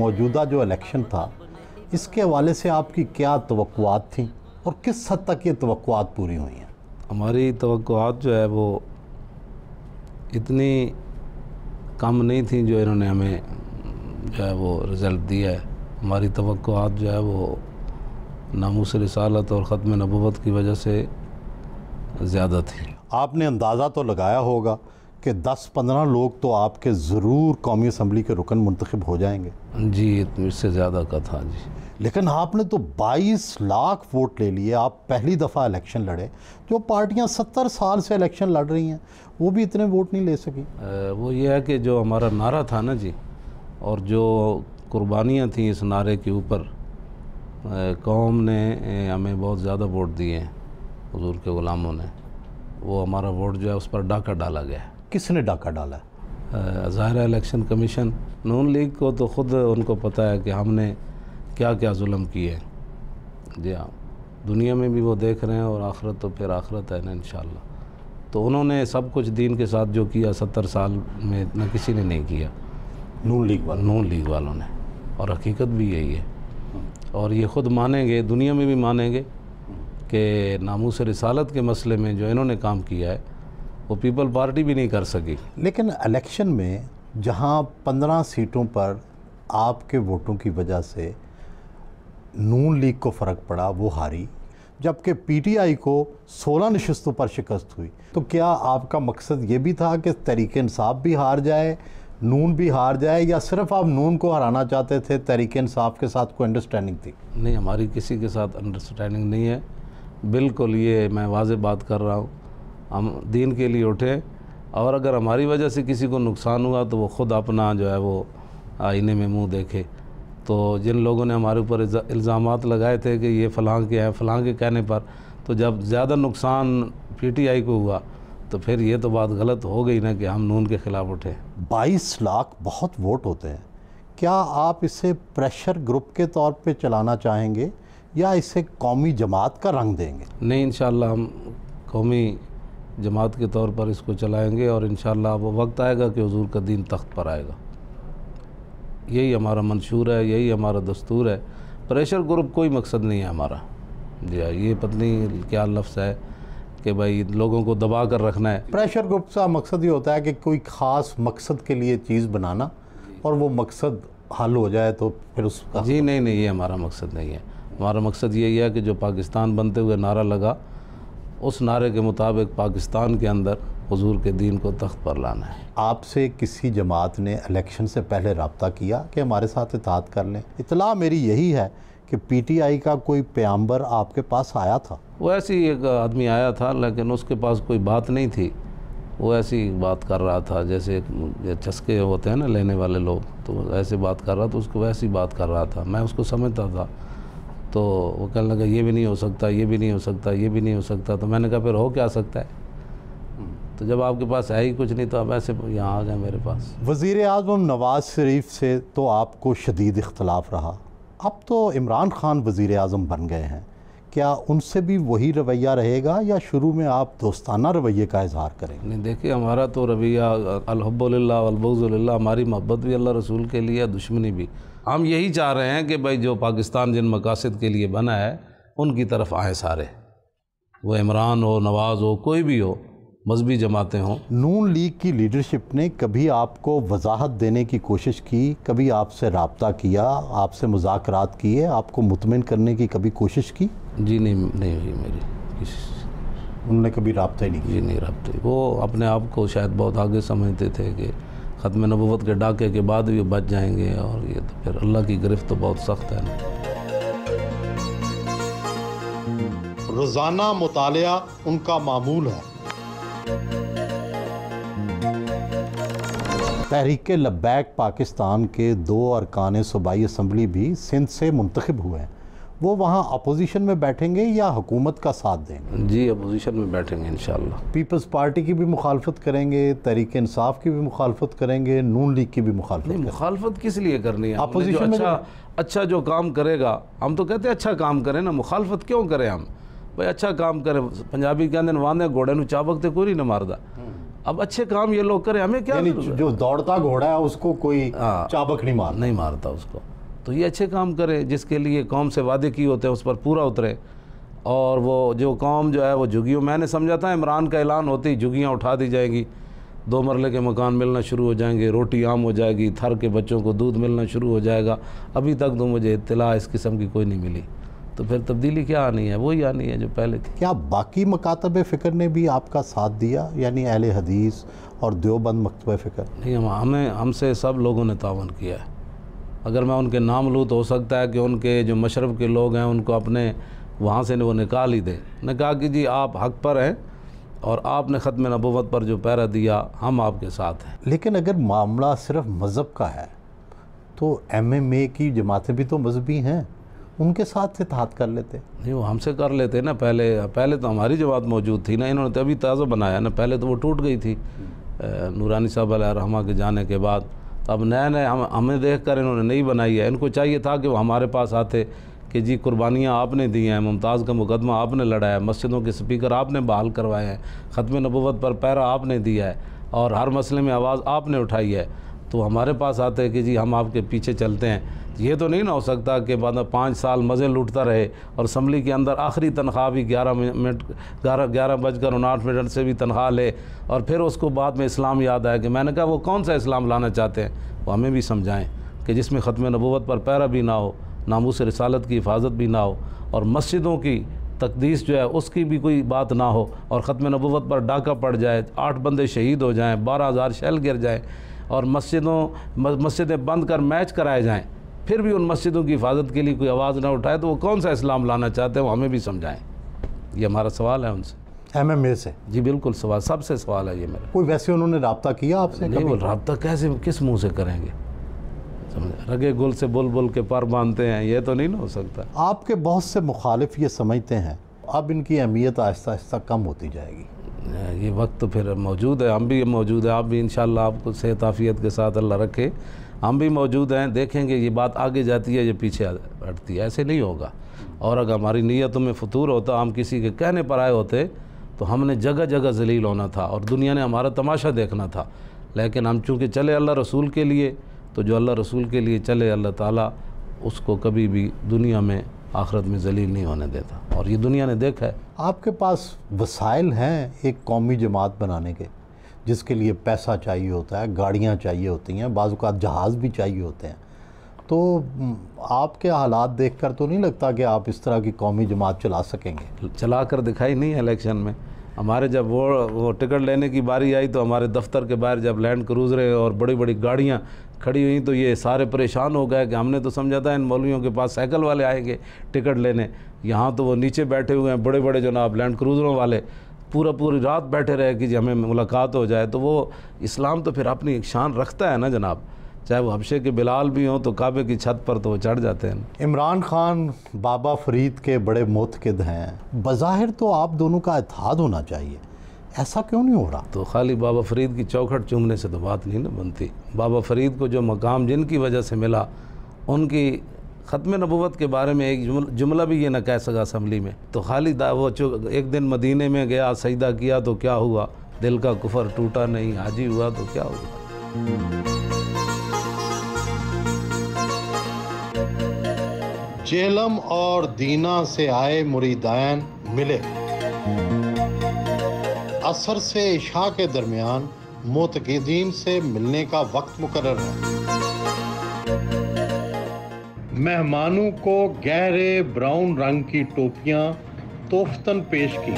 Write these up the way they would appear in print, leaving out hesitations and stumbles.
मौजूदा जो इलेक्शन था इसके हवाले से आपकी क्या तवक्कुआत थी और किस हद तक ये तवक्कुआत पूरी हुई हैं? हमारी तवक्कुआत जो है वो इतनी कम नहीं थी जो इन्होंने हमें जो है वो रिज़ल्ट दिया है। हमारी तवक्कुआत जो है वो नामूस रिसालत और ख़त्म नबुव्वत की वजह से ज़्यादा थी। आपने अंदाज़ा तो लगाया होगा कि 10-15 लोग तो आपके ज़रूर कौमी असम्बली के रुकन मुंतखब हो जाएंगे। जी, इससे ज़्यादा का था जी। लेकिन आपने तो 22 लाख वोट ले लिए। आप पहली दफ़ा इलेक्शन लड़े। जो पार्टियां 70 साल से इलेक्शन लड़ रही हैं वो भी इतने वोट नहीं ले सकी। वो ये है कि जो हमारा नारा था ना जी, और जो कुर्बानियाँ थी इस नारे के ऊपर, कौम ने हमें बहुत ज़्यादा वोट दिए हैं, हुजूर के ग़ुलामों ने। वो हमारा वोट जो है उस पर डाका डाला गया है। किसने डाका डाला? ज़ाहिर है इलेक्शन कमीशन। नून लीग को तो ख़ुद उनको पता है कि हमने क्या क्या जुल्म किए। जी हाँ, दुनिया में भी वो देख रहे हैं और आखिरत तो फिर आखिरत है ना इंशाअल्लाह। तो उन्होंने सब कुछ दीन के साथ जो किया 70 साल में न किसी ने नहीं किया, नून लीग वालों ने। और हकीकत भी यही है और ये ख़ुद मानेंगे, दुनिया में भी मानेंगे कि नामूस रिसालत के मसले में जो इन्होंने काम किया है वो पीपल पार्टी भी नहीं कर सकी। लेकिन इलेक्शन में जहां 15 सीटों पर आपके वोटों की वजह से नून लीग को फ़र्क पड़ा, वो हारी, जबकि पीटीआई को 16 नशस्तों पर शिकस्त हुई। तो क्या आपका मकसद ये भी था कि तहरीक इंसाफ भी हार जाए, नून भी हार जाए, या सिर्फ आप नून को हराना चाहते थे? तहरीक इंसाफ के साथ कोई अंडरस्टैंडिंग थी? नहीं, हमारी किसी के साथ अंडरस्टैंडिंग नहीं है। बिल्कुल, ये मैं वाज़ेह बात कर रहा हूँ। हम दीन के लिए उठे और अगर हमारी वजह से किसी को नुकसान हुआ तो वो ख़ुद अपना जो है वो आईने में मुंह देखे। तो जिन लोगों ने हमारे ऊपर इल्ज़ामात लगाए थे कि ये फ़लाँ के हैं, फ़लाँ के कहने पर, तो जब ज़्यादा नुकसान पीटीआई को हुआ तो फिर ये तो बात गलत हो गई ना कि हम नून के ख़िलाफ़ उठे। 22 लाख बहुत वोट होते हैं। क्या आप इसे प्रेशर ग्रुप के तौर पे चलाना चाहेंगे या इसे कौमी जमात का रंग देंगे? नहीं, इंशाअल्लाह हम कौमी जमात के तौर पर इसको चलाएँगे और इंशाअल्लाह वो वक्त आएगा कि हुजूर का दीन तख्त पर आएगा। यही हमारा मंशूर है, यही हमारा दस्तूर है। प्रेशर ग्रुप कोई मकसद नहीं है हमारा। जी हाँ, ये पत्नी क्या लफ्ज़ है कि भाई लोगों को दबा कर रखना है। प्रेशर ग्रुप का मकसद ये होता है कि कोई ख़ास मकसद के लिए चीज़ बनाना और वो मकसद हल हो जाए तो फिर उसका। जी नहीं, ये हमारा मकसद नहीं है। हमारा मकसद यही है कि जो पाकिस्तान बनते हुए नारा लगा, उस नारे के मुताबिक पाकिस्तान के अंदर हुजूर के दीन को तख्त पर लाना है। आपसे किसी जमात ने इलेक्शन से पहले रब्ता किया कि हमारे साथ इत्तेहाद कर लें? इतला मेरी यही है कि पीटीआई का कोई पैगंबर आपके पास आया था? वो ऐसी एक आदमी आया था लेकिन उसके पास कोई बात नहीं थी। वो ऐसी बात कर रहा था जैसे चस्के होते हैं ना लेने वाले लोग, तो ऐसे बात कर रहा था, उसको वैसी बात कर रहा था। मैं उसको समझता था। तो वो कहने लगा ये भी नहीं हो सकता, ये भी नहीं हो सकता, ये भी नहीं हो सकता। तो मैंने कहा फिर हो क्या सकता है? तो जब आपके पास है ही कुछ नहीं तो आप ऐसे यहाँ आ जाए मेरे पास। वज़ीर आज़म नवाज़ शरीफ से तो आपको शदीद इख्तलाफ रहा। अब तो इमरान खान वज़ीर आज़म बन गए हैं, क्या उनसे भी वही रवैया रहेगा या शुरू में आप दोस्ताना रवैये का इजहार करेंगे? नहीं, देखिए हमारा तो रवैया अल-हुब्बु लिल्लाह वल बुग़्ज़ु लिल्लाह, हमारी मोहब्बत भी अल्लाह रसूल के लिए, दुश्मनी भी। हम यही चाह रहे हैं कि भाई जो पाकिस्तान जिन मकासद के लिए बना है उनकी तरफ आए सारे, वो इमरान हो, नवाज़ हो, कोई भी हो, मजहबी जमातें हों। नून लीग की लीडरशिप ने कभी आपको वजाहत देने की कोशिश की, कभी आपसे रब्ता किया, आपसे मुज़ाकरात किए, आपको मुतमिन करने की कभी कोशिश की? जी नहीं हुई मेरी किसी। उन्होंने कभी रब्ता ही नहीं किया? जी नहीं रब्ते। वो अपने आप को शायद बहुत आगे समझते थे कि ख़त्म नबुव्वत के डाके के बाद भी बच जाएंगे, और ये तो फिर अल्लाह की गिरफ्त तो बहुत सख्त है ना। रोज़ाना मुतालिया उनका मामूल है। तहरीक लब्बैक पाकिस्तान के 2 अरकान सूबाई असम्बली भी सिंध से मुंतखब हुए हैं। वो वहाँ अपोजिशन में बैठेंगे या हुकूमत का साथ देंगे? जी अपोजिशन में बैठेंगे इंशाअल्लाह। पीपल्स पार्टी की भी मुखालफत करेंगे, तहरीक इंसाफ की भी मुखालफत करेंगे, नून लीग की भी मुखालफत? नहीं, मुखालफत किस लिए करनी है? अपोजिशन में अच्छा जो काम करेगा, हम तो कहते हैं अच्छा काम करें ना, मुखालफत क्यों करें हम? भाई अच्छा काम करें। पंजाबी कहते हैं वादे घोड़े नूं चाबक ते कोई नहीं मारदा। अब अच्छे काम ये लोग करें, हमें क्या यानी जरूरत है? जो दौड़ता घोड़ा है उसको कोई हाँ। चाबक नहीं मारता। नहीं मारता उसको। तो ये अच्छे काम करें, जिसके लिए कौम से वादे किए होते हैं उस पर पूरा उतरे। और वो जो कौम जो है वो झुग्गियों, मैंने समझा था इमरान का ऐलान होते ही झुग्गियाँ उठा दी जाएंगी, 2 मरले के मकान मिलना शुरू हो जाएंगे, रोटी आम हो जाएगी, थर के बच्चों को दूध मिलना शुरू हो जाएगा। अभी तक तो मुझे इत्तला इस किस्म की कोई नहीं मिली। तो फिर तब्दीली क्या आनी है? वही आनी है जो पहले थी। क्या बाकी मकातब फ़िक्र ने भी आपका साथ दिया, यानी अहले हदीस और देवबंद मकतब फ़िक्र? नहीं, हमसे सब लोगों ने तावन किया है। अगर मैं उनके नाम लूँ तो हो सकता है कि उनके जो मशरफ़ के लोग हैं उनको अपने वहाँ से वो निकाल ही दे। ने कहा कि जी आप हक़ पर हैं और आपने ख़त्म नबुव्वत पर जो पहरा दिया, हम आपके साथ हैं। लेकिन अगर मामला सिर्फ मज़हब का है तो MMA की जमातें भी तो मजहबी हैं, उनके साथ इत्तेहाद कर लेते। नहीं, वो हमसे कर लेते ना। पहले तो हमारी जमात मौजूद थी ना, इन्होंने तो अभी ताज़ा बनाया ना, पहले तो वो टूट गई थी नूरानी साहब अलैहिर्रहमा के जाने के बाद। तो अब नए हमें देख कर इन्होंने नहीं बनाई है। इनको चाहिए था कि वो हमारे पास आते कि जी कुर्बानियाँ आपने दी हैं, मुमताज़ का मुकदमा आपने लड़ा है, मस्जिदों के स्पीकर आपने बहाल करवाए हैं, ख़त्म नबुव्वत पर पहरा आपने दिया है और हर मसले में आवाज़ आपने उठाई है। तो हमारे पास आते हैं कि जी हम आपके पीछे चलते हैं। ये तो नहीं ना हो सकता कि बाद 5 साल मज़े लूटता रहे और असम्बली के अंदर आखिरी तनख्वाह भी 11:59 से भी तनख्वाह ले और फिर उसको बाद में इस्लाम याद आया। कि मैंने कहा वो कौन सा इस्लाम लाना चाहते हैं, वो हमें भी समझाएं कि जिसमें ख़त्म नबुव्वत पर पहरा भी ना हो, नामूस रिसालत की हिफाजत भी ना हो और मस्जिदों की तकदीस जो है उसकी भी कोई बात ना हो और ख़त्म नबुव्वत पर डाका पड़ जाए, 8 बंदे शहीद हो जाएँ, 12,000 शैल गिर जाएँ और मस्जिदें बंद कर मैच कराए जाएँ, फिर भी उन मस्जिदों की हिफाजत के लिए कोई आवाज़ ना उठाए, तो वो कौन सा इस्लाम लाना चाहते हैं, वो हमें भी समझाएं। ये हमारा सवाल है उनसे। MMA से? जी बिल्कुल सवाल, सबसे सवाल है ये मेरा। कोई वैसे उन्होंने रब्ता किया आपसे? नहीं, वो रब्ता कैसे, किस मुँह से करेंगे? समझ, रगे गुल से बुलबुल के पर बांधते हैं, ये तो नहीं ना हो सकता। आपके बहुत से मुखालिफ ये समझते हैं अब इनकी अहमियत आहिस्ता आहिस्ता कम होती जाएगी। ये वक्त तो फिर मौजूद है, हम भी मौजूद हैं, आप भी इंशाअल्लाह आपको सेहत आफियत के साथ अल्लाह रखे, हम भी मौजूद हैं। देखेंगे ये बात आगे जाती है, ये पीछे हटती है, ऐसे नहीं होगा। और अगर हमारी नीयतों में फतूर होता, हम किसी के कहने पर आए होते, तो हमने जगह जगह जलील होना था और दुनिया ने हमारा तमाशा देखना था। लेकिन हम चूँकि चले अल्लाह रसूल के लिए, तो जो अल्लाह रसूल के लिए चले, अल्लाह ताला उसको कभी भी दुनिया में आखिरत में जलील नहीं होने देता, और ये दुनिया ने देखा है। आपके पास वसाइल हैं एक कौमी जमात बनाने के, जिसके लिए पैसा चाहिए होता है, गाड़ियाँ चाहिए होती हैं, बाज़ औक़ात जहाज़ भी चाहिए होते हैं। तो आपके हालात देखकर तो नहीं लगता कि आप इस तरह की कौमी जमात चला सकेंगे? चला कर दिखाई नहीं है इलेक्शन में। हमारे जब वो टिकट लेने की बारी आई, तो हमारे दफ्तर के बाहर जब लैंड क्रूज़रें और बड़ी बड़ी गाड़ियाँ खड़ी हुई, तो ये सारे परेशान हो गए कि हमने तो समझा था इन मौलवियों के पास साइकिल वाले आएंगे टिकट लेने, यहाँ तो वो नीचे बैठे हुए हैं बड़े बड़े जनाब लैंड क्रूज़रों वाले, पूरी रात बैठे रहे कि जी हमें मुलाकात हो जाए। तो वो इस्लाम तो फिर अपनी एक शान रखता है ना जनाब, चाहे वो हबशे के बिलाल भी हों, तो काबे की छत पर तो वो चढ़ जाते हैं। इमरान खान बाबा फरीद के बड़े मुतक़िद हैं, बज़ाहिर तो आप दोनों का इत्तेहाद होना चाहिए, ऐसा क्यों नहीं हो रहा? तो खाली बाबा फरीद की चौखट चूमने से तो बात नहीं ना बनती। बाबा फरीद को जो मकाम जिनकी वजह से मिला, उनकी ख़त्म नबुव्वत के बारे में एक जुमला भी ये न कह सका असम्बली में। तो खाली वो एक दिन मदीने में गया, सजदा किया तो क्या हुआ, दिल का कुफर टूटा नहीं, हाजी हुआ तो क्या हुआ। जेलम और दीना से आए मुरीदान मिले, असर से इशा के दरमियान मुतक़िदीन से मिलने का वक्त मुकर्रर है। मेहमानों को गहरे ब्राउन रंग की टोपियां तोहफ़तन पेश की।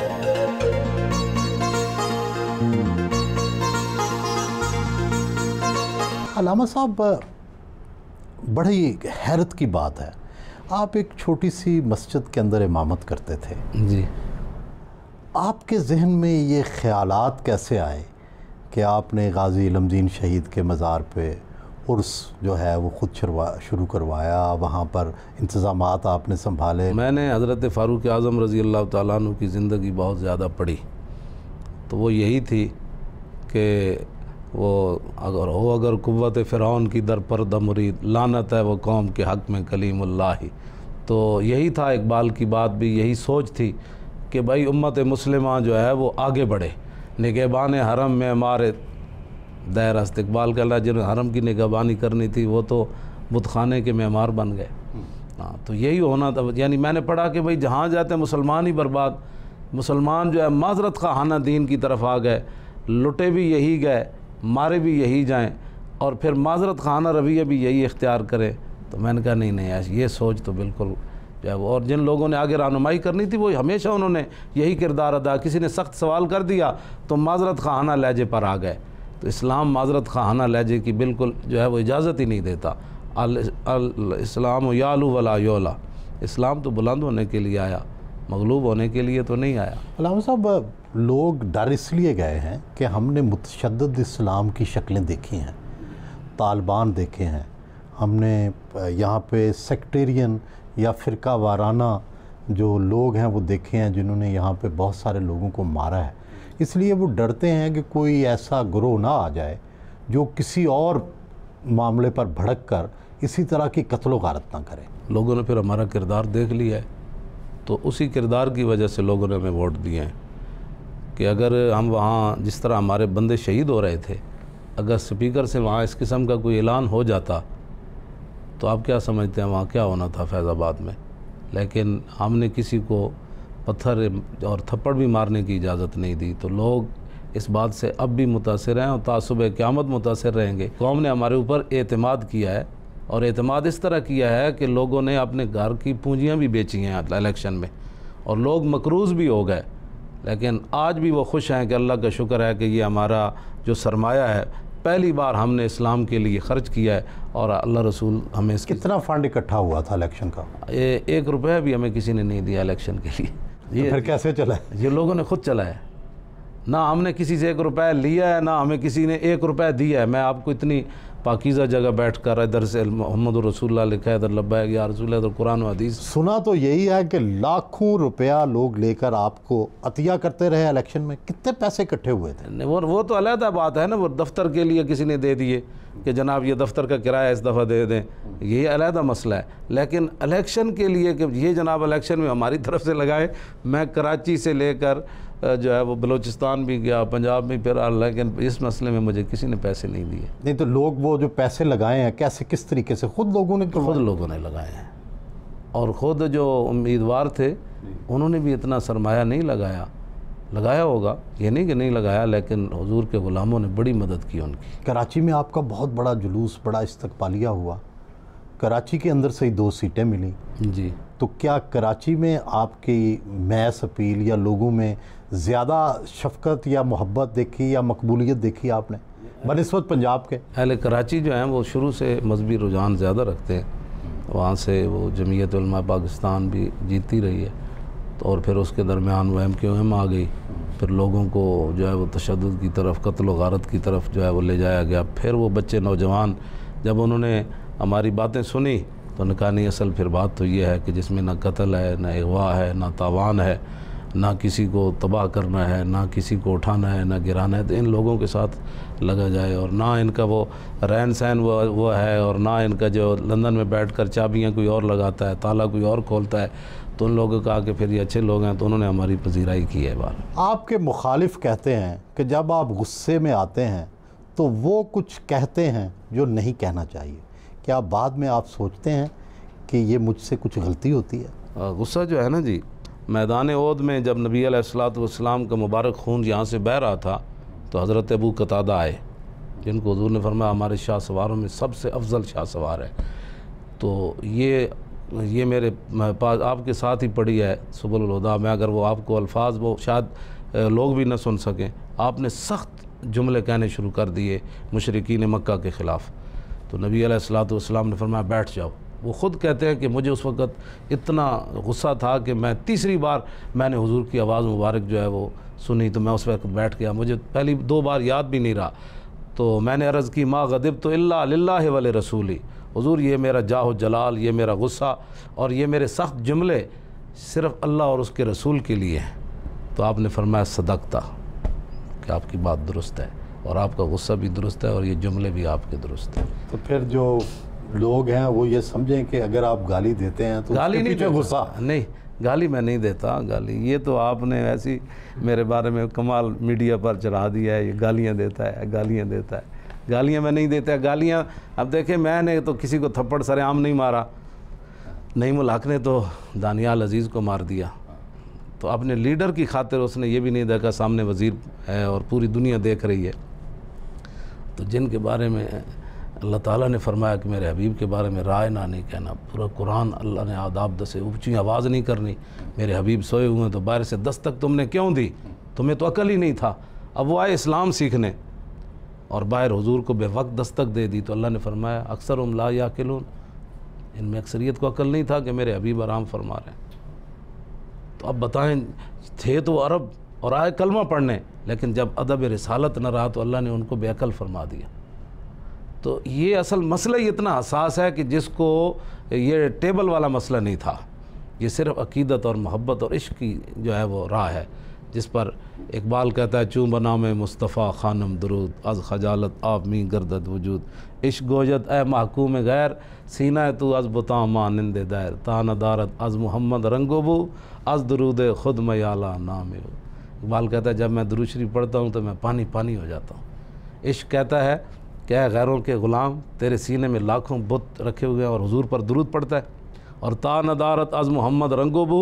अलामा साहब, बड़ी हैरत की बात है, आप एक छोटी सी मस्जिद के अंदर इमामत करते थे जी। आपके जहन में ये ख्यालात कैसे आए कि आपने गाज़ी इल्मदीन शहीद के मज़ार पे उर्स जो है वो ख़ुद शुरू करवाया, वहाँ पर इंतज़ामात आपने संभाले? मैंने हज़रत फ़ारूक आज़म रज़ी अल्लाह तआला अन्हु की ज़िंदगी बहुत ज़्यादा पढ़ी, तो वो यही थी कि वो अगर कुव्वत फ़िरौन की दर पर मुरीद, लानत है वो कौम के हक़ में कलीमुल्लाह ही। तो यही था इकबाल की बात भी, यही सोच थी कि भाई उम्मत मुस्लिमा जो है वो आगे बढ़े, निगहबान हरम में हमारे दैर इस्तकबाल करना, जिन्हें हरम की निगहबानी करनी थी वो तो बुतखाने के मेमार बन गए। हाँ, तो यही होना था। यानी मैंने पढ़ा कि भाई जहाँ जाते हैं मुसलमान ही बर्बाद, मुसलमान जो है माजरत खाना दीन की तरफ आ गए, लुटे भी यही गए, मारे भी यही जाएं, और फिर माजरत खाना रवैया भी यही इख्तियार करें। तो मैंने कहा नहीं ऐसी ये सोच तो बिल्कुल जो है वो, और जिन लोगों ने आगे रहनुमाई करनी थी वो हमेशा उन्होंने यही किरदार अदा। किसी ने सख्त सवाल कर दिया तो माजरत खाना लहजे पर आ गए। तो इस्लाम माजरत खाना लहजे की बिल्कुल जो है वो इजाज़त ही नहीं देता। इस्लाम यालू वला योला, इस्लाम तो बुलंद होने के लिए आया, मगलूब होने के लिए तो नहीं आया। अल्लामा साहब, लोग डर इसलिए गए हैं कि हमने मुतशद्दिद इस्लाम की शक्लें देखी हैं, तालिबान देखे हैं, हमने यहाँ पे सेक्टेरियन या फ़िरका वाराना जो लोग हैं वो देखे हैं, जिन्होंने यहाँ पे बहुत सारे लोगों को मारा है। इसलिए वो डरते हैं कि कोई ऐसा गिरोह ना आ जाए जो किसी और मामले पर भड़क कर इसी तरह की कत्लो गारत ना करे। लोगों ने फिर हमारा किरदार देख लिया है, तो उसी किरदार की वजह से लोगों ने हमें वोट दिए हैं कि अगर हम वहाँ जिस तरह हमारे बंदे शहीद हो रहे थे, अगर स्पीकर से वहाँ इस किस्म का कोई ऐलान हो जाता तो आप क्या समझते हैं वहाँ क्या होना था फैज़ाबाद में। लेकिन हमने किसी को पत्थर और थप्पड़ भी मारने की इजाज़त नहीं दी। तो लोग इस बात से अब भी मुतासिर हैं और तासुब क़यामत मुतासिर रहेंगे। कौम ने हमारे ऊपर एतमाद किया है, और एतमाद इस तरह किया है कि लोगों ने अपने घर की पूंजियाँ भी बेची हैं इलेक्शन में, और लोग मकरूज़ भी हो गए। लेकिन आज भी वो खुश हैं कि अल्लाह का शुक्र है कि ये हमारा जो सरमाया है पहली बार हमने इस्लाम के लिए ख़र्च किया है, और अल्लाह रसूल हमें कितना फ़ंड इकट्ठा हुआ था इलेक्शन का? 1 रुपया भी हमें किसी ने नहीं दिया इलेक्शन के लिए। ये फिर कैसे चला है? ये लोगों ने खुद चला है, ना हमने किसी से 1 रुपया लिया है, ना हमें किसी ने 1 रुपया दिया है। मैं आपको इतनी पाकीज़ा जगह बैठ कर इधर से मोहम्मद रसूलुल्लाह लिखा है, इधर लब्बैक या रसूल, इधर कुरान व हदीस। सुना तो यही है कि लाखों रुपया लोग लेकर आपको अतिया करते रहे इलेक्शन में। कितने पैसे इकट्ठे हुए थे? वो तो अलहदा बात है ना। वो दफ्तर के लिए किसी ने दे दिए कि जनाब ये दफ्तर का किराया इस दफ़ा दे दें, ये अलहदा मसला है। लेकिन इलेक्शन के लिए कि ये जनाब इलेक्शन में हमारी तरफ से लगाए, मैं कराची से लेकर जो है वो बलूचिस्तान भी गया, पंजाब भी फिर, लेकिन इस मसले में मुझे किसी ने पैसे नहीं दिए। नहीं तो लोग वो जो पैसे लगाए हैं कैसे, किस तरीके से? खुद लोगों ने लगाए हैं, और ख़ुद जो उम्मीदवार थे उन्होंने भी इतना सरमाया नहीं लगाया होगा, ये नहीं कि नहीं लगाया, लेकिन हुजूर के ग़ुलामों ने बड़ी मदद की उनकी। कराची में आपका बहुत बड़ा जुलूस, बड़ा इस्तकबालिया हुआ, कराची के अंदर से ही 2 सीटें मिली जी। तो क्या कराची में आपकी मैस अपील या लोगों में ज़्यादा शफ़क़त या मोहब्बत देखी या मकबूलियत देखी आपने बनिस्बत पंजाब के? अहले कराची जो हैं वो शुरू से मजहबी रुझान ज़्यादा रखते हैं, वहाँ से वो जमीयत उलमा पाकिस्तान भी जीती रही है, तो और फिर उसके दरमियान वो MQM आ गई, फिर लोगों को जो है वो तशद्दुद की तरफ, कत्ल व गारत की तरफ जो है वो ले जाया गया। फिर वो बच्चे नौजवान जब उन्होंने हमारी बातें सुनी तो उन्होंने कहा नहीं, असल फिर बात तो ये है कि जिसमें ना कत्ल है, ना अगवा है, ना तावान है, ना किसी को तबाह करना है, ना किसी को उठाना है, ना गिराना है, तो इन लोगों के साथ लगा जाए। और ना इनका वो रहन सहन वो है, और ना इनका जो लंदन में बैठकर चाबियाँ कोई और लगाता है, ताला कोई और खोलता है। तो उन लोगों को कहा कि फिर ये अच्छे लोग हैं, तो उन्होंने हमारी पजीराई की है। बार आपके मुखालिफ कहते हैं कि जब आप गुस्से में आते हैं तो वो कुछ कहते हैं जो नहीं कहना चाहिए। क्या बाद में आप सोचते हैं कि ये मुझसे कुछ गलती होती है? गुस्सा जो है ना जी, मैदान ओद में जब नबी अलैहिस्सलाम का मुबारक खून यहाँ से बह रहा था तो हज़रत अबू कतादा आए, जिनको हुज़ूर ने फरमाया हमारे शाह सवारों में सबसे अफजल शाह सवार है। तो ये मेरे पास आपके साथ ही पड़ी है सुबुल हुदा में, अगर वो आपको अल्फाज वो शायद लोग भी न सुन सकें, आपने सख्त जुमले कहने शुरू कर दिए मुशरिकीन मक्का के ख़िलाफ़। तो नबी अलैहिस्सलाम ने फरमाया बैठ जाओ। वो ख़ुद कहते हैं कि मुझे उस वक़्त इतना गुस्सा था कि मैं तीसरी बार मैंने हुजूर की आवाज़ मुबारक जो है वो सुनी, तो मैं उस वक्त बैठ गया, मुझे पहली 2 बार याद भी नहीं रहा। तो मैंने अर्ज़ की मा गदिब तो इल्ला लिल्लाहि वल रसूली, हुजूर ये मेरा जाहो जलाल, ये मेरा गुस्सा और ये मेरे सख्त जुमले सिर्फ़ अल्लाह और उसके रसूल के लिए हैं। तो आपने फरमाया सदक़ता, कि आपकी बात दुरुस्त है और आपका गुस्सा भी दुरुस्त है और ये जुमले भी आपके दुरुस्त हैं। तो फिर जो लोग हैं वो ये समझें कि अगर आप गाली देते हैं तो गाली नहीं, गुस्सा नहीं, गाली मैं नहीं देता। गाली ये तो आपने ऐसी मेरे बारे में कमाल मीडिया पर चढ़ा दिया है, ये गालियाँ देता है, गालियाँ देता है। गालियाँ मैं नहीं देता। गालियाँ अब देखें, मैंने तो किसी को थप्पड़ सरेआम नहीं मारा। नईम उल हक ने तो दानियाल अजीज़ को मार दिया। तो अपने लीडर की खातिर उसने ये भी नहीं देखा सामने वज़ीर है और पूरी दुनिया देख रही है। तो जिनके बारे में अल्लाह ताला ने फरमाया कि मेरे हबीब के बारे में राय ना नहीं कहना, पूरा कुरान अल्लाह ने आदाब दसे, ऊँची आवाज़ नहीं करनी, मेरे हबीब सोए हुए हैं तो बाहर से दस्तक तुमने क्यों दी, तुम्हें तो अकल ही नहीं था। अब वो आए इस्लाम सीखने और बाहर हुजूर को बेवक्त दस्तक दे दी। तो अल्लाह ने फरमाया अक्सर ला याकिलून, इनमें अक्सरियत को अकल नहीं था कि मेरे हबीब आराम फरमा रहे हैं। तो अब बताएं, थे तो अरब और आए कलमा पढ़ने, लेकिन जब अदब रिसालत न रहा तो अल्लाह ने उनको बेअकल फरमा दिया। तो ये असल मसला ही इतना हसास है कि जिसको ये टेबल वाला मसला नहीं था, ये सिर्फ अकीदत और मोहब्बत और इश्क की जो है वो राह है, जिस पर इकबाल कहता है चूँ बना में मुस्तफ़ा खानम दरूद अज़ खजालत आप मी गर्दत वजूद इश्क गोजत ए महकूम गैर सीना तू अज़ बुता मानिंदे दैर तान दारत अज़ मोहम्मद रंगोबू अज़ दरूद खुद मयाला नाम। इकबाल कहता है जब मैं दुरूद शरीफ पढ़ता हूँ तो मैं पानी पानी हो जाता हूँ। इश्क कहता है क्या गैरों के ग़ुलाम, तेरे सीने में लाखों बुत रखे हुए हैं और हुजूर पर दुरूद पढ़ता है। और ता नदारत अज़ मोहम्मद रंगोबू,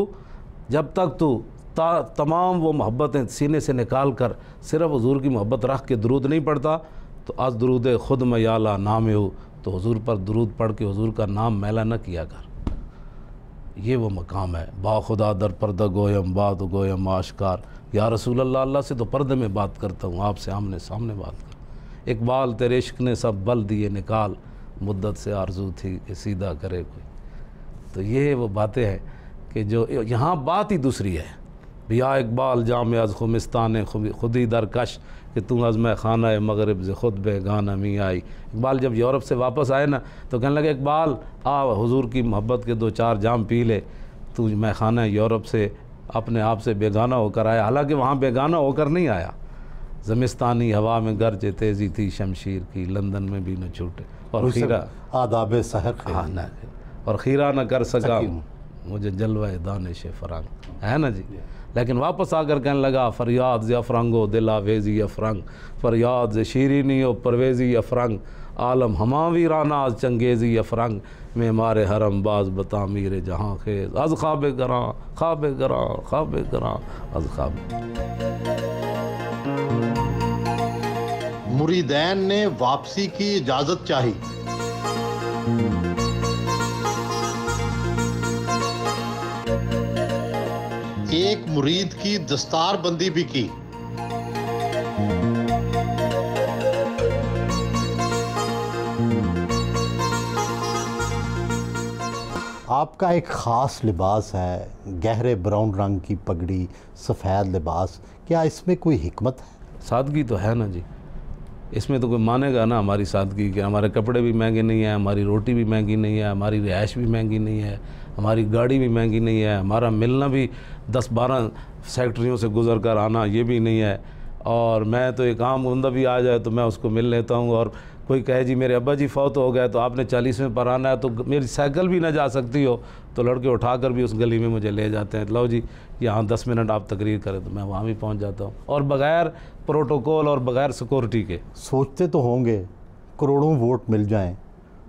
जब तक तू तमाम वो मोहब्बतें सीने से निकाल कर सिर्फ हुजूर की मोहब्बत रख के दुरूद नहीं पढ़ता, तो अज़ दरूद खुद मयाला नाम हो, तो हुजूर पर दुरूद पढ़ के हुजूर का नाम मैला न किया कर। ये वो मकाम है। बाखुदा दर पर्दा गोयम बात गोयम आश्कार, या रसूल अल्लाह, अल्लाह से तो पर्दे में बात करता हूँ, आपसे आमने सामने बात कर। इकबाल तेरे इश्क ने सब बल दिए निकाल, मुद्दत से आरजू थी कि सीधा करे कोई। तो ये वो बातें हैं कि जो यहाँ बात ही दूसरी है। बिया इकबाल जाम अज़ खुमिस्तान खुदी दरकश कि तू अज़म खाना मगरब से खुद बेगाना मी आई। इकबाल जब यूरोप से वापस आए ना तो कहने लगे इकबाल आ हुजूर की मोहब्बत के 2-4 जाम पी ले, तू मैं खाना यूरोप से अपने आप से बेगाना होकर आया। हालांकि वहाँ बेगाना होकर नहीं आया। ज़मिस्तानी हवा में गर्ज तेज़ी थी शमशीर की, लंदन में भी न छूटे और खीरा आदाब सहर हाँ न और खीरा न कर सका मुझे जलवा दानिश फ़रंग, है ना जी। लेकिन वापस आकर कहने लगा फरियाद ज़ अफ़रंगो दिला वेज़ी अफ़रंग, फरियाद ज़ शीरीनी ओ परवेज़ी अफ़रंग, आलम हमावी राना चंगेज़ी अफ़रंग, में मारे हरम बाज बता मीर जहाँ खेज़ अज़ ख्वाब गरां ख्वाब गरां ख्वाब गरां अज़ ख्वाब। मुरीदैन ने वापसी की इजाज़त चाही। एक मुरीद की दस्तार बंदी भी की। आपका एक ख़ास लिबास है, गहरे ब्राउन रंग की पगड़ी, सफ़ेद लिबास, क्या इसमें कोई हिकमत है? सादगी तो है ना जी, इसमें तो कोई मानेगा ना हमारी सादगी कि हमारे कपड़े भी महंगे नहीं हैं, हमारी रोटी भी महंगी नहीं है, हमारी रिहाइश भी महंगी नहीं है, हमारी गाड़ी भी महंगी नहीं है, हमारा मिलना भी 10-12 फैक्ट्रियों से गुज़र कर आना ये भी नहीं है। और मैं तो एक आम बंदा भी आ जाए तो मैं उसको मिल लेता हूँ। और कोई कहे जी मेरे अब्बा जी फौत हो गए तो आपने 40वें पर आना है, तो मेरी साइकिल भी ना जा सकती हो तो लड़के उठाकर भी उस गली में मुझे ले जाते हैं, लो जी यहाँ 10 मिनट आप तकरीर करें, तो मैं वहाँ भी पहुँच जाता हूँ और बग़ैर प्रोटोकॉल और बग़ैर सिक्योरिटी के। सोचते तो होंगे करोड़ों वोट मिल जाएं,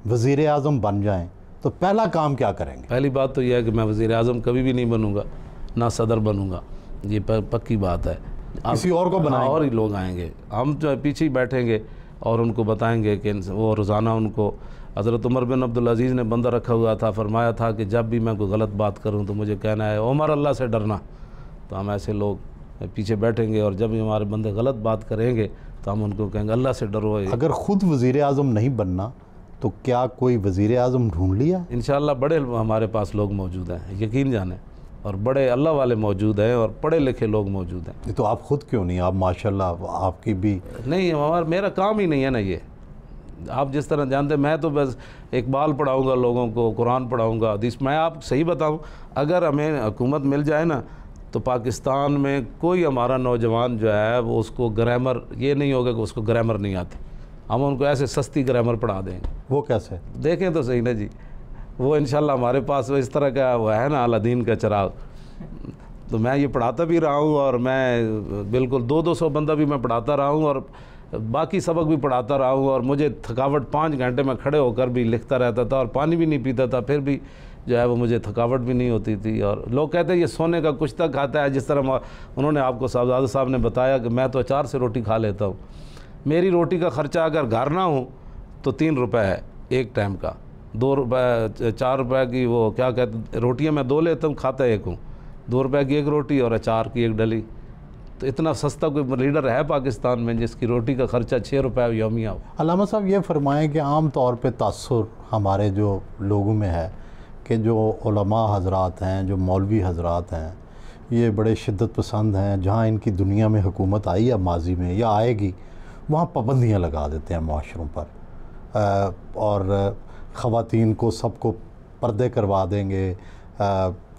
वज़ीर आज़म बन जाएं, तो पहला काम क्या करेंगे? पहली बात तो यह है कि मैं वज़ीर आज़म कभी भी नहीं बनूँगा, ना सदर बनूँगा, ये पक्की बात है। किसी और को बनाएंगे, और ही लोग आएंगे, हम जो पीछे ही बैठेंगे और उनको बताएंगे कि वो रोज़ाना उनको हज़रत उमर बिन अब्दुल अज़ीज़ ने बंदा रखा हुआ था, फरमाया था कि जब भी मैं कोई गलत बात करूं तो मुझे कहना है उमर अल्लाह से डरना। तो हम ऐसे लोग पीछे बैठेंगे और जब भी हमारे बंदे गलत बात करेंगे तो हम उनको कहेंगे अल्लाह से डरो। अगर ख़ुद वज़ीर आज़म नहीं बनना तो क्या कोई वज़ीर आज़म ढूंढ लिया? इंशाअल्लाह बड़े हमारे पास लोग मौजूद हैं, यकीन जाने, और बड़े अल्लाह वाले मौजूद हैं और पढ़े लिखे लोग मौजूद हैं। ये तो आप ख़ुद क्यों नहीं? आप माशाल्लाह आपकी भी नहीं, हमारा मेरा काम ही नहीं है ना ये। आप जिस तरह जानते हैं मैं तो बस इकबाल पढ़ाऊँगा लोगों को, कुरान पढ़ाऊँगा, हदीस। मैं आप सही बताऊँ, अगर हमें हुकूमत मिल जाए ना तो पाकिस्तान में कोई हमारा नौजवान जो है वो उसको ग्रामर, ये नहीं होगा कि उसको ग्रामर नहीं आती, हम उनको ऐसे सस्ती ग्रामर पढ़ा देंगे। वो कैसे? देखें तो सही ना जी, वो इंशाल्लाह हमारे पास वो इस तरह का वो है ना अलादीन का चिराग, तो मैं ये पढ़ाता भी रहा हूँ और मैं बिल्कुल 200 बंदा भी मैं पढ़ाता रहा हूँ और बाकी सबक भी पढ़ाता रहा हूँ। और मुझे थकावट 5 घंटे में खड़े होकर भी लिखता रहता था और पानी भी नहीं पीता था, फिर भी जो है वो मुझे थकावट भी नहीं होती थी। और लोग कहते हैं ये सोने का कुछ तक खाता है, जिस तरह उन्होंने आपको साहबजादा साहब ने बताया कि मैं तो अचार से रोटी खा लेता हूँ। मेरी रोटी का ख़र्चा अगर घर ना हो तो 3 रुपये है एक टाइम का, 2 रुपये 4 रुपये की वो क्या कहते रोटियाँ मैं 2 लेता हूँ, खाता एक हूँ, 2 रुपये की एक रोटी और अचार की एक डली। तो इतना सस्ता कोई लीडर है पाकिस्तान में जिसकी रोटी का ख़र्चा 6 रुपये यौमिया हो। अल्लामा साहब ये फरमाएं कि आम तौर पे तासुर हमारे जो लोगों में है कि जो उलमा हज़रात हैं, जो मौलवी हज़रात हैं, ये बड़े शिद्दत पसंद हैं। जहाँ इनकी दुनिया में हुकूमत आई है माजी में या आएगी, वहाँ पाबंदियाँ लगा देते हैं माशरों पर और ख़वातीन को सबको पर्दे करवा देंगे,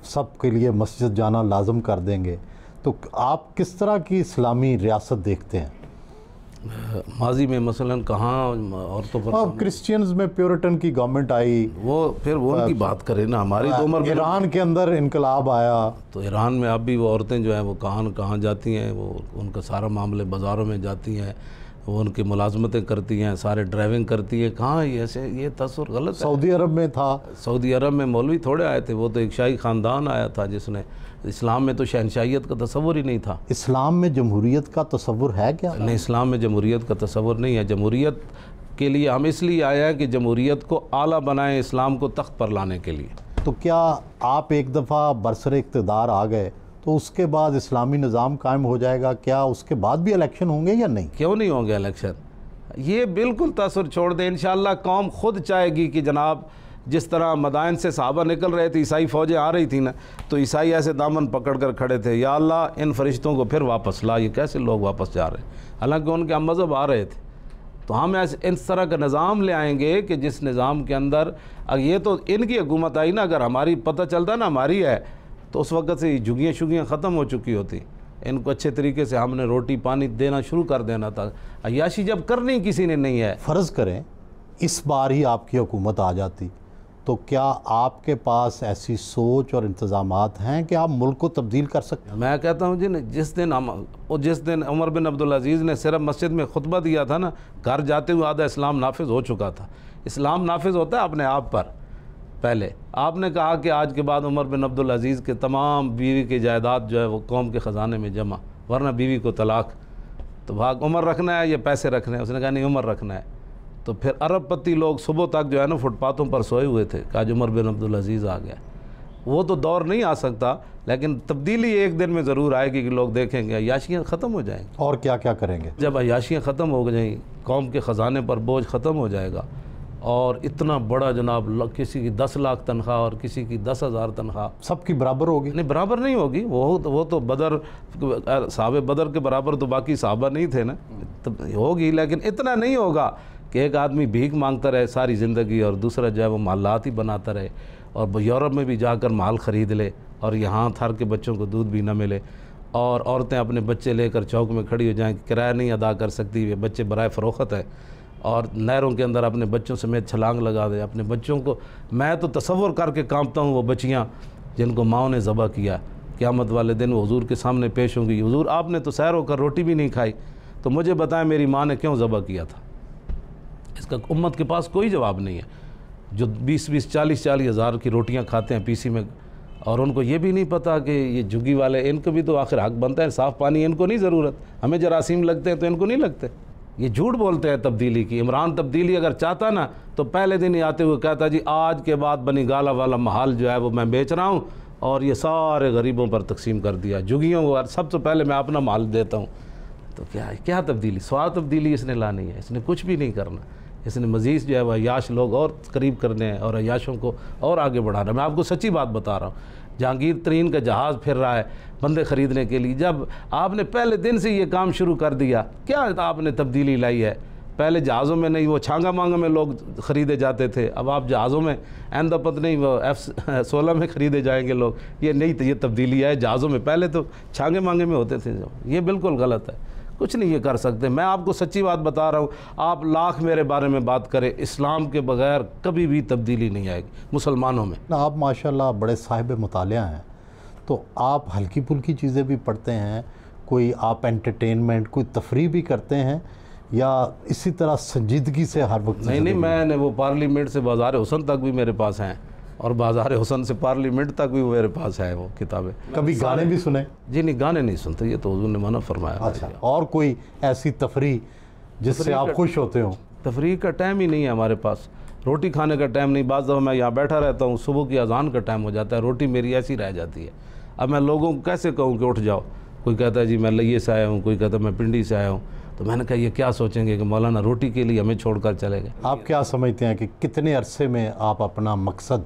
सब के लिए मस्जिद जाना लाजम कर देंगे। तो आप किस तरह की इस्लामी रियासत देखते हैं? माजी में मसलन कहाँ औरतों पर क्रिश्चियंस में प्योरिटन की गवर्नमेंट आई, वो फिर वो उनकी बात करें ना। हमारी तो उम्र ईरान के अंदर इनकलाब आया तो ईरान में अब भी वो औरतें जो हैं वो कहाँ जाती हैं, वो उनका सारा मामले बाज़ारों में जाती हैं, वो उनकी मुलाजमतें करती हैं, सारे ड्राइविंग करती हैं। कहाँ ऐसे ये तस्वीर गलत है। सऊदी अरब में था, सऊदी अरब में मौलवी थोड़े आए थे, वो तो एक शाही ख़ानदान आया था जिसने, इस्लाम में तो शहनशाहियत का तस्वुर ही नहीं था। इस्लाम में जमहूरियत का तस्वुर है क्या? नहीं, इस्लाम में जमहूरियत का तस्वुर नहीं है। जमहूरियत के लिए हम इसलिए आए हैं कि जमहूरियत को आला बनाएं, इस्लाम को तख्त पर लाने के लिए। तो क्या आप एक दफ़ा बरसर इक़्तिदार आ गए तो उसके बाद इस्लामी निज़ाम कायम हो जाएगा? क्या उसके बाद भी इलेक्शन होंगे या नहीं? क्यों नहीं होंगे इलेक्शन? ये बिल्कुल तसर छोड़ दें। इंशाअल्लाह कौम खुद चाहेगी कि जनाब जिस तरह मदाइन से सहाबा निकल रहे थे, ईसाई फ़ौजें आ रही थी ना, तो ईसाई ऐसे दामन पकड़ कर खड़े थे, या अल्लाह इन फरिश्तों को फिर वापस ला। ये कैसे लोग वापस जा रहे हैं? हालांकि उनके हम मज़हब आ रहे थे। तो हम ऐसे इस तरह का निज़ाम ले आएंगे कि जिस निज़ाम के अंदर ये तो इनकी हुकूमत आई ना, अगर हमारी पता चलता ना हमारी है तो उस वक्त से झुग्गियाँ शुगियाँ ख़त्म हो चुकी होती। इनको अच्छे तरीके से हमने रोटी पानी देना शुरू कर देना था। अय्याशी जब करनी किसी ने नहीं है। फ़र्ज़ करें इस बार ही आपकी हुकूमत आ जाती, तो क्या आपके पास ऐसी सोच और इंतज़ामात हैं कि आप मुल्क को तब्दील कर सकते हैं? मैं कहता हूँ जी, जिस दिन उमर बिन अब्दुल अज़ीज़ ने सिर्फ मस्जिद में खुतबा दिया था ना, घर जाते हुए आधा इस्लाम नाफिज हो चुका था। इस्लाम नाफिज होता है अपने आप पर। पहले आपने कहा कि आज के बाद उमर बिन अब्दुल अज़ीज़ के तमाम बीवी की जायदाद जो है वो कौम के ख़जाने में जमा, वरना बीवी को तलाक। तो भाग उमर रखना है या पैसे रखने हैं? उसने कहा नहीं, उमर रखना है। तो फिर अरबपति लोग सुबह तक जो है ना फुटपाथों पर सोए हुए थे, आज उमर बिन अब्दुल अज़ीज़ आ गया। वो तो दौर नहीं आ सकता, लेकिन तब्दीली एक दिन में ज़रूर आएगी कि लोग देखेंगे अय्याशियाँ ख़त्म हो जाएंगी। और क्या क्या करेंगे? जब अय्याशियाँ ख़त्म हो जाएंगी, कौम के ख़जाने पर बोझ ख़त्म हो जाएगा। और इतना बड़ा जनाब, किसी की 10 लाख तनख्वाह और किसी की 10,000 तनख्वाह सबकी बराबर होगी? नहीं, बराबर नहीं होगी। वो तो बदर साहब बदर के बराबर तो बाकी साहबा नहीं थे ना, तो होगी, लेकिन इतना नहीं होगा कि एक आदमी भीख मांगता रहे सारी ज़िंदगी और दूसरा जो है वो मालात ही बनाता रहे और यूरोप में भी जाकर माल ख़रीद ले और यहाँ थर के बच्चों को दूध भी ना मिले, और औरतें अपने बच्चे लेकर चौक में खड़ी हो जाएँ, किराया नहीं अदा कर सकती, वे बच्चे बराए फ़रोख्त हैं, और नहरों के अंदर अपने बच्चों समेत छलांग लगा दे अपने बच्चों को। मैं तो तसव्वुर करके कांपता हूँ वो बच्चियाँ जिनको माओ ने ज़बह किया, क़यामत वाले दिन वो हुजूर के सामने पेश होंगी। हुजूर आपने तो सैर होकर रोटी भी नहीं खाई, तो मुझे बताएं मेरी माँ ने क्यों ज़बह किया था? इसका उम्मत के पास कोई जवाब नहीं है। जो 20-20, 40-40 हज़ार की रोटियाँ खाते हैं पीसी में, और उनको ये भी नहीं पता कि ये झुग्गी वाले, इनको भी तो आखिर हक बनता है, साफ़ पानी इनको नहीं ज़रूरत, हमें जरासीम लगते हैं तो इनको नहीं लगते। ये झूठ बोलते हैं तब्दीली की। इमरान तब्दीली अगर चाहता ना तो पहले दिन ही आते हुए कहता जी आज के बाद बनी गाला वाला महल जो है वो मैं बेच रहा हूँ और ये सारे गरीबों पर तकसीम कर दिया, झुग्गियों को सबसे पहले मैं अपना माल देता हूँ। तो क्या तब्दीली? स्वाद तब्दीली इसने लानी है, इसने कुछ भी नहीं करना। इसने मज़ीद जो है वह अय्याश लोग और करीब करने हैं और अय्याशों को और आगे बढ़ाना। मैं आपको सच्ची बात बता रहा हूँ, जहांगीर तरीन का जहाज़ फिर रहा है बंदे ख़रीदने के लिए। जब आपने पहले दिन से ये काम शुरू कर दिया, क्या आपने तब्दीली लाई है? पहले जहाज़ों में नहीं, वो छांगा मांगा में लोग ख़रीदे जाते थे, अब आप जहाज़ों में अहमदाबाद नहीं वो F-16 में ख़रीदे जाएंगे लोग। ये नहीं, ये तब्दीली है जहाज़ों में, पहले तो छांगे मांगे में होते थे जो। ये बिल्कुल गलत है, कुछ नहीं ये कर सकते। मैं आपको सच्ची बात बता रहा हूँ, आप लाख मेरे बारे में बात करें, इस्लाम के बगैर कभी भी तब्दीली नहीं आएगी मुसलमानों में। आप माशाल्लाह बड़े साहिब मुतालिया हैं, तो आप हल्की फुल्की चीज़ें भी पढ़ते हैं, कोई आप एंटरटेनमेंट, कोई तफरीह भी करते हैं, या इसी तरह संजीदगी से हर वक्त? नहीं, मैंने वो पार्लियामेंट से बाज़ार हुसन तक भी मेरे पास हैं, और बाज़ार हुसन से पार्लियामेंट तक भी मेरे पास है वो किताबें। कभी गाने भी सुने? जी नहीं, गाने नहीं सुनते, ये तो हुजूर ने मना फरमाया। अच्छा, और कोई ऐसी तफरीह जिससे आप खुश होते हो? तफरीह का टाइम ही नहीं है हमारे पास, रोटी खाने का टाइम नहीं। बाज़ दफ़ा मैं यहाँ बैठा रहता हूँ, सुबह की अजान का टाइम हो जाता है, रोटी मेरी ऐसी रह जाती है। अब मैं लोगों को कैसे कहूँ कि उठ जाओ? कोई कहता है जी मैं लइये से आया हूँ, कोई कहता है मैं पिंडी से आया हूँ। तो मैंने कहा ये क्या सोचेंगे कि मौलाना रोटी के लिए हमें छोड़कर चले गए। आप क्या समझते हैं कि कितने अरसे में आप अपना मकसद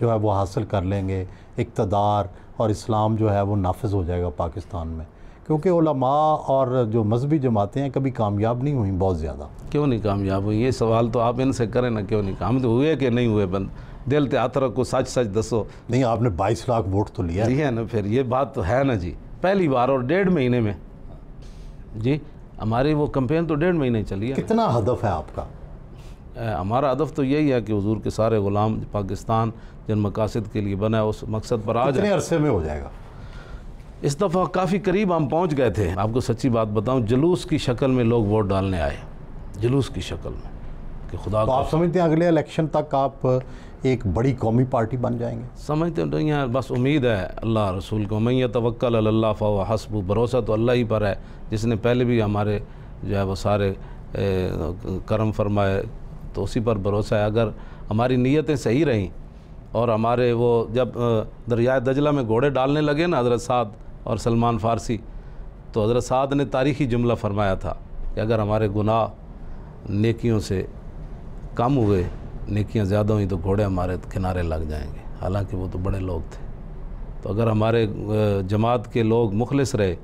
जो है वो हासिल कर लेंगे, इक़्तिदार और इस्लाम जो है वो नाफिज हो जाएगा पाकिस्तान में? क्योंकि उलमा और जो मजहबी जमातें हैं कभी कामयाब नहीं हुई बहुत ज़्यादा। क्यों नहीं कामयाब हुई? ये सवाल तो आप इनसे करें ना, क्यों नहीं काम तो हुए कि नहीं हुए? बंद दिल ते आतरक को सच सच दसो। नहीं, आपने 22 लाख वोट तो लिया है ना, फिर ये बात तो है ना जी। पहली बार और 1.5 महीने में जी हमारी वो कैंपेन तो 1.5 महीने चली है। कितना हदफ है आपका? हमारा हदफ तो यही है कि हुजूर के सारे ग़ुलाम पाकिस्तान जिन मकासद के लिए बना है उस मकसद पर आ जाए। कितने अरसे में हो जाएगा? इस दफ़ा काफ़ी करीब हम पहुंच गए थे। आपको सच्ची बात बताऊं, जुलूस की शक्ल में लोग वोट डालने आए, जुलूस की शक्ल में, कि खुदा तो आप समझते हैं अगले इलेक्शन तक आप एक बड़ी कौमी पार्टी बन जाएंगे? समझते नहीं हैं, बस उम्मीद है अल्लाह रसूल को। मैं यतवक्कल अल्लाह फ़हुव हस्बुह, भरोसा तो अल्लाह ही पर है, जिसने पहले भी हमारे जो है वो सारे करम फरमाए, तो उसी पर भरोसा है। अगर हमारी नीयतें सही रहीं और हमारे वो जब दरियाए दजला में घोड़े डालने लगे ना हज़रत साद और सलमान फ़ारसी, तो हज़रत साद ने तारीख़ी जुमला फरमाया था कि अगर हमारे गुनाह नेकियों से कम हुए, नेकियां ज़्यादा हुई, तो घोड़े हमारे किनारे लग जाएंगे। हालांकि वो तो बड़े लोग थे। तो अगर हमारे जमात के लोग मुखलिस रहे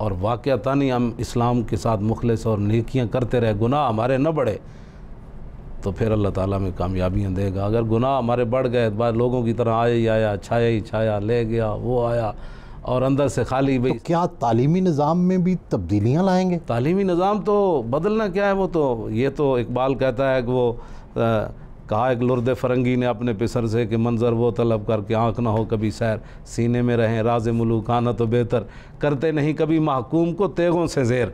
और वाक़यातानी हम इस्लाम के साथ मुखलिस और नेकियां करते रहे, गुनाह हमारे न बढ़े, तो फिर अल्लाह ताला में कामयाबियाँ देगा। अगर गुनाह हमारे बढ़ गए, बाद लोगों की तरह आया ही आया, छाया ही छाया, ले गया वो आया, और अंदर से खाली भाई। तो क्या तालीमी निज़ाम में भी तब्दीलियाँ लाएंगे? तालीमी निज़ाम तो बदलना क्या है, वो तो ये तो इकबाल कहता है कि वो कहा एक लुर्द फ़रंगी ने अपने पिसर से कि मंज़र वो तलब करके आँख ना हो कभी सैर, सीने में रहें राज मुलूकाना तो बेहतर, करते नहीं कभी महकूम को तेगों से ज़ेर,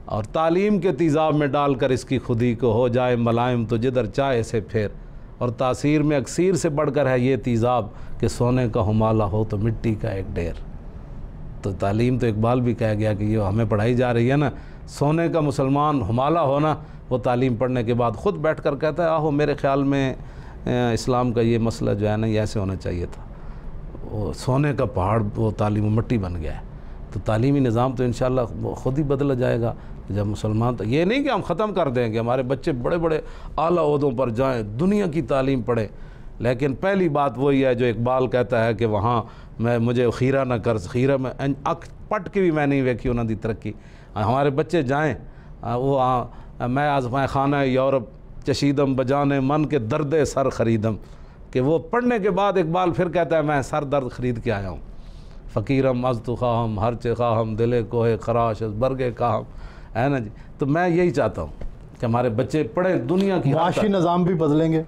और तालीम के तेज़ाब में डाल कर इसकी खुदी को हो जाए मलाइम तो जिधर चाहे से फेर, और तासीर में अक्सीर से बढ़कर है ये तेज़ाब कि सोने का हुमाला हो तो मिट्टी का एक ढेर। तो तालीम तो इकबाल भी कह गया कि ये हमें पढ़ाई जा रही है ना, सोने का मुसलमान हुमाला होना, वो तालीम पढ़ने के बाद ख़ुद बैठ कर कहता है आहो मेरे ख़्याल में इस्लाम का ये मसला जो है ना ये ऐसे होना चाहिए था। वो सोने का पहाड़ वो तालीम मिट्टी बन गया है। तो तालीमी निज़ाम तो इंशाअल्लाह ख़ुद ही बदला जाएगा जब मुसलमान। तो ये नहीं कि हम ख़त्म कर दें कि हमारे बच्चे बड़े बड़े आला ओहदों पर जाएँ, दुनिया की तालीम पढ़ें, लेकिन पहली बात वही है जो इकबाल कहता है कि वहाँ मैं मुझे खीरा न कर, खीरा में अख पट के भी मैं नहीं वेखी उन्होंने तरक्की। हमारे बच्चे जाएँ वो मैं आज़माए खाना यूरोप चशीदम बजाने मन के दर्द सर ख़रीदम, कि वो पढ़ने के बाद इकबाल फिर कहता है मैं सर दर्द ख़रीद के आया हूँ। फ़कीरम अज़तु ख़ाहम हर चे ख़ाहम दिले कोहे खराश बरगे काहम, है ना जी। तो मैं यही चाहता हूँ कि हमारे बच्चे पढ़े दुनिया की। माशी निज़ाम भी बदलेंगे?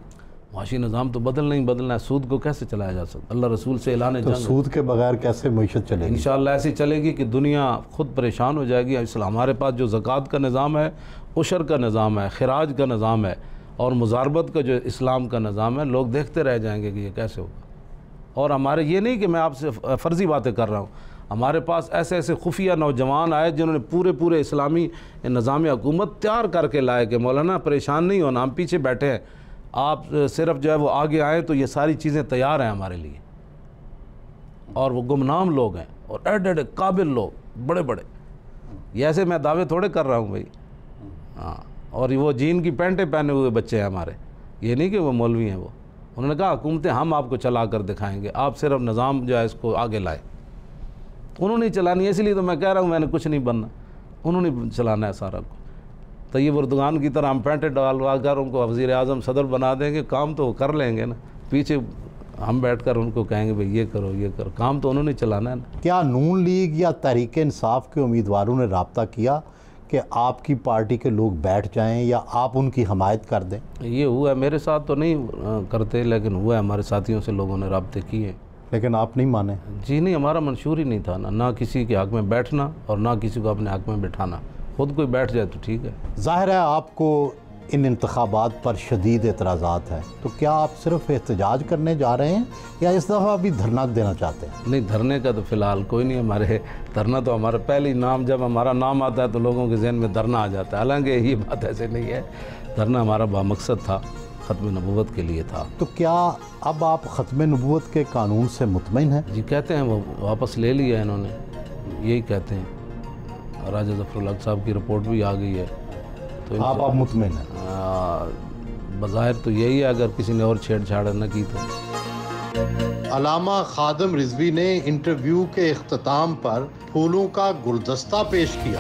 माशी निज़ाम तो बदलना ही बदलना है। सूद को कैसे चलाया जा सकता? अल्लाह रसूल से ऐलान तो सूद के बगैर कैसे मईशत चलेगी? इंशाअल्लाह ऐसी चलेगी कि दुनिया ख़ुद परेशान हो जाएगी। इसलिए हमारे पास जो ज़कात का निज़ाम है, उशर का निज़ाम है, खिराज का निज़ाम है, और मुजारबत का जो इस्लाम का निज़ाम है, लोग देखते रह जाएंगे कि ये कैसे होगा। और हमारे ये नहीं कि मैं आपसे फ़र्ज़ी बातें कर रहा हूँ, हमारे पास ऐसे ऐसे खुफिया नौजवान आए जिन्होंने पूरे इस्लामी निज़ाम हुकूमत तैयार करके लाए कि मौलाना परेशान नहीं होना, हम पीछे बैठे हैं, आप सिर्फ जो है वो आगे आएँ तो ये सारी चीज़ें तैयार हैं हमारे लिए। और वो गुमनाम लोग हैं और एडे काबिल लोग बड़े बड़े, ये ऐसे मैं दावे थोड़े कर रहा हूँ भाई। हाँ, और वो जीन की पैंटें पहने हुए बच्चे हैं हमारे, ये नहीं कि वो मौलवी हैं। वो उन्होंने कहा हुकूमतें हम आपको चला कर दिखाएंगे, आप सिर्फ निज़ाम जो है इसको आगे लाए। उन्होंने चलानी है, इसलिए तो मैं कह रहा हूँ मैंने कुछ नहीं बनना, उन्होंने चलाना है सारा को। तो ये बुर्दगान की तरह हम पैंटें डालवा कर उनको वज़ीर आज़म सदर बना देंगे, काम तो वो कर लेंगे ना, पीछे हम बैठकर उनको कहेंगे भाई ये करो, काम तो उन्होंने चलाना है ना। क्या नून लीग या तहरीक इंसाफ के उम्मीदवारों ने रब्ता किया कि आपकी पार्टी के लोग बैठ जाएं या आप उनकी हमायत कर दें? ये हुआ है, मेरे साथ तो नहीं करते, लेकिन हुआ है, हमारे साथियों से लोगों ने रब्ते किए। लेकिन आप नहीं माने। जी नहीं, हमारा मंशूर ही नहीं था ना किसी के हक में बैठना और ना किसी को अपने हक में बिठाना। खुद कोई बैठ जाए तो ठीक है। ज़ाहिर है आपको इन इंतखाबात पर शदीद एतराज़ात हैं, तो क्या आप सिर्फ एहतजाज करने जा रहे हैं या इस दफ़ा भी धरना देना चाहते हैं? नहीं, धरने का तो फ़िलहाल कोई नहीं हमारे। धरना तो हमारा पहले नाम, जब हमारा नाम आता है तो लोगों के जहन में धरना आ जाता है, हालांकि ये बात ऐसे नहीं है। धरना हमारा बामकसद था, ख़त्म नबूवत के लिए था। तो क्या अब आप ख़त्म नबूवत के कानून से मुतमईन हैं? जी कहते हैं, वो वापस ले लिया इन्होंने, यही कहते हैं। राजा ज़फ़रुल हक साहब की रिपोर्ट भी आ गई है, तो आप मुतमईन हैं? बज़ाहिर तो यही है, अगर किसी ने और छेड़छाड़ न की तो। अलामा खादिम रिजवी ने इंटरव्यू के इख्तिताम पर फूलों का गुलदस्ता पेश किया।